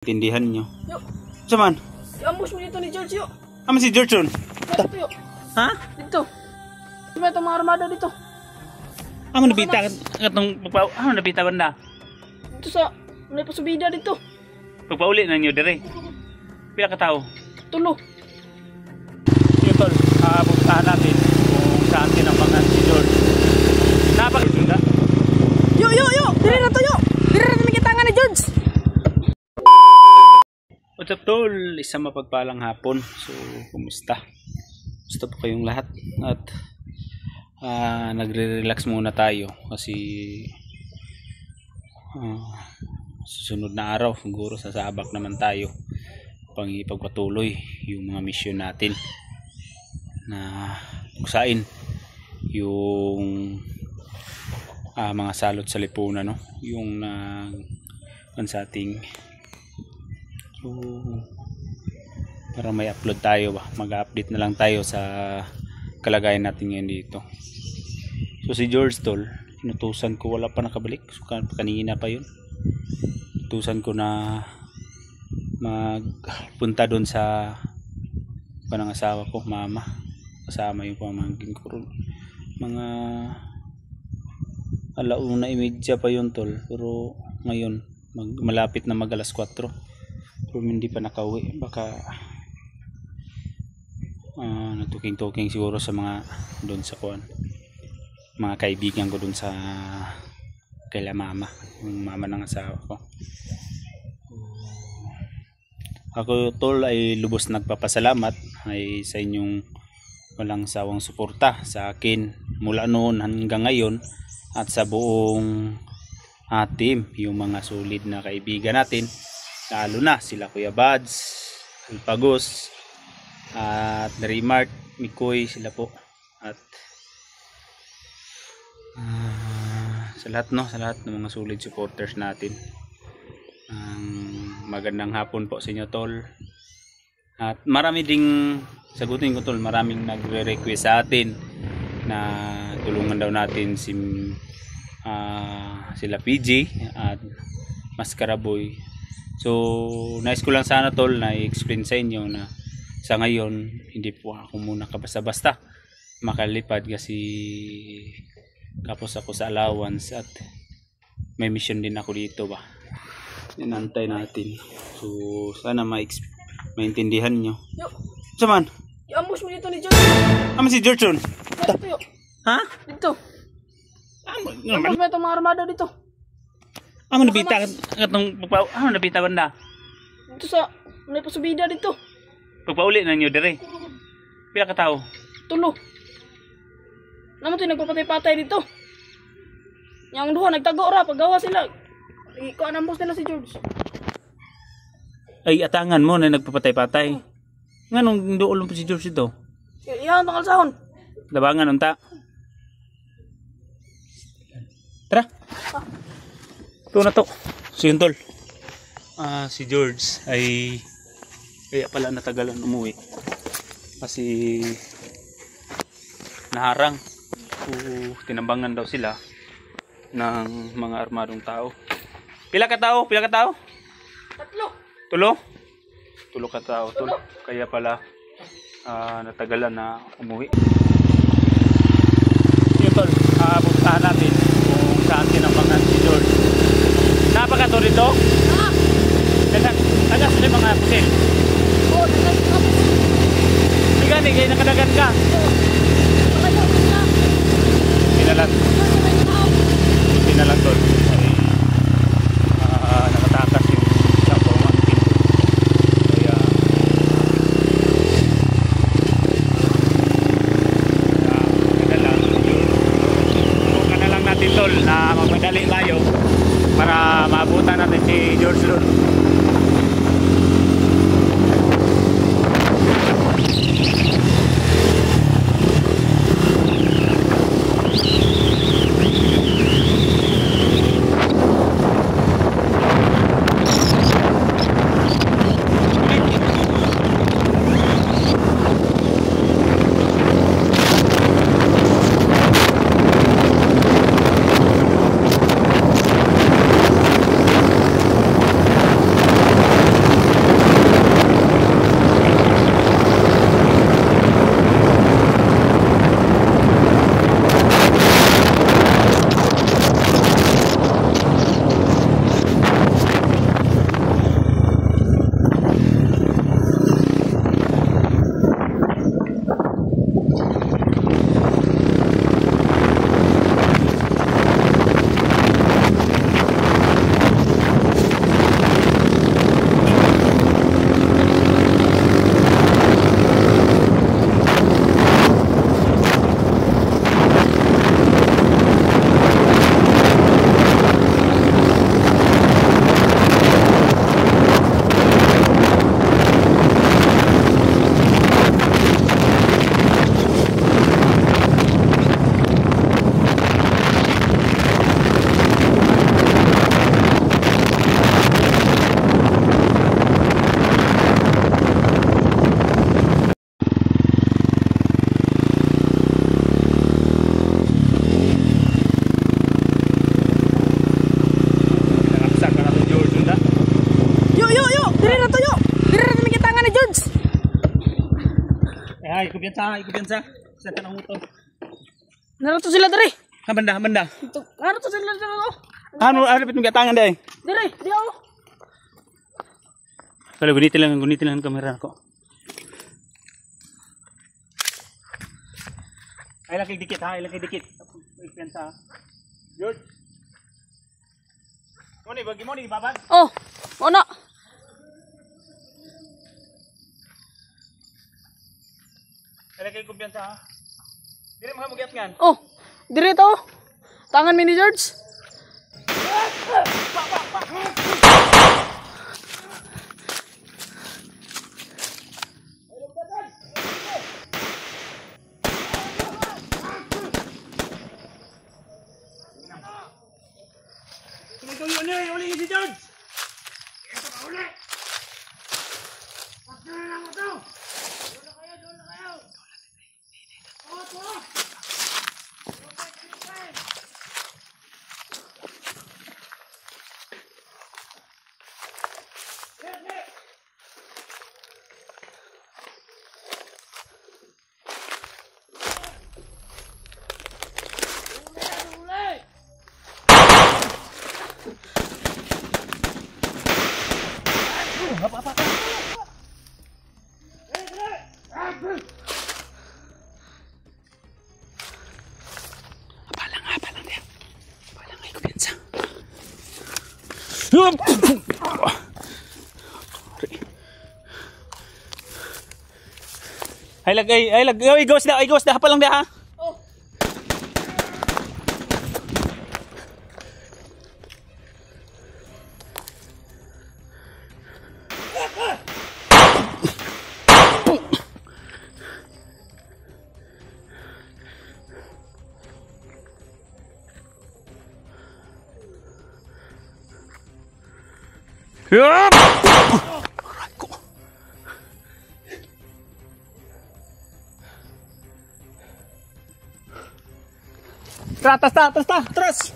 Tindihan nyo. Yo. Saman? I-ambush mo dito ni George, yo. Aman si George yun? Dito, yo. Ha? Dito. Diba itong mga armada dito? Aman nabita katong pagpa... Aman nabita banda? Dito sa... May pasubida dito. Pagpauli na nyo dire. Pila ka tao? Tulo. Yun tol, pupuntahan natin kung saan tinambangan si George. Napakit ka? Yo, yo, yo! Dili na to, yo! Dili na may kitangan ni George! What's up tol? Isang mapagpalang hapon. So, kumusta? Gusto po kayong lahat? At nagre-relax muna tayo kasi susunod na araw siguro sasabak naman tayo pang ipagpatuloy yung mga mission natin na kusain yung mga salot sa lipunan, no? Yung sa ating so, para may upload tayo ba, mag-update na lang tayo sa kalagayan natin ngayon dito. So si George tol, inutusan ko, wala pa nakabalik. So kanina pa yun, inutusan ko na magpunta doon sa panang asawa ko, mama, kasama yung pamangkin ko ron. Mga 1:30 pa yun tol, pero ngayon malapit na mag 4:00. Pero hindi pa nakauwi, baka natuking-tuking siguro sa mga doon sa kuan, mga kaibigan ko doon sa kaila mama, yung mama ng asawa ko. Ako tol ay lubos nagpapasalamat ay sa inyong walang sawang suporta sa akin mula noon hanggang ngayon, at sa buong team, yung mga solid na kaibigan natin, lalo na sila Kuya Bads, Alpagos, at Narimart, Mikoy, sila po, at sa lahat ng mga solid supporters natin. Magandang hapon po sa inyo tol, at marami ding sagutin ko tol, maraming nagre-request sa atin na tulungan daw natin sila PJ at Mascara Boy. So nice ko lang sana tol na i-explain sa inyo na sa ngayon hindi po ako muna kabasta-basta makalipad kasi kapos ako sa allowance at may mission din ako dito ba. Inantay natin. So sana maintindihan nyo. Yo. Saman? I-ambush mo dito ni George. Aman si George yun? Dito, yo. Ha? Dito. I-ambush mo itong mga armada dito. Aman nabita katong pagpa... Aman nabita banda? Dito sa... May pasubida dito. Pagpauli na nyo dire. Pila ka tao? Tulo. Naman ito nagpapatay-patay dito. Yang duha nagtago ra, paggawa sila. Iko-ambush nila si George. Ay atangan mo na nagpapatay-patay. Nganong doon po si George ito? Iyan tanggal sahon. Labangan unta. Tara. Ito na to. So yun tol. Si George ay kaya pala natagalan umuwi. Kasi naharang. Tinambangan daw sila ng mga armadong tao. Pila ka tao? Pila ka tao? Tatlo. Tulo? Tulo ka tao tol. Kaya pala natagalan na umuwi. Yun tol. Pupuntahan natin kung saan tinambangan si George. Napaka to rito? Taga sila mga pusil. Oo, nagdagan ka. Hindi gani, kaya nakadagan ka. Pinalang. Pinalang tol. Nakatakas yung sa pamangkin. Kaya subukan na lang natin tol na magmadali tayo para maabutan natin si George doon. Ay, kumpiyansa. Sa tanong mo to. Naruto sila diri. Banda. Ito, naruto sila diri oh. Ano pitong gatangan day? Diri, di oh. Kalau gunitin lang ang kamera ko. Ay laki dikit. Kumpiyansa. George. Bagi mo ni babag. Oh, ono. Ay laki kumpiyansa ha. Dili mga mugyat ngan. Oh, diri to. Tangan mini George. Uli si George. Apalang dia. Apalang ay kumpiyansa. Ay gawas dah apalang dia ha. Oh. Yup! Atas, terus.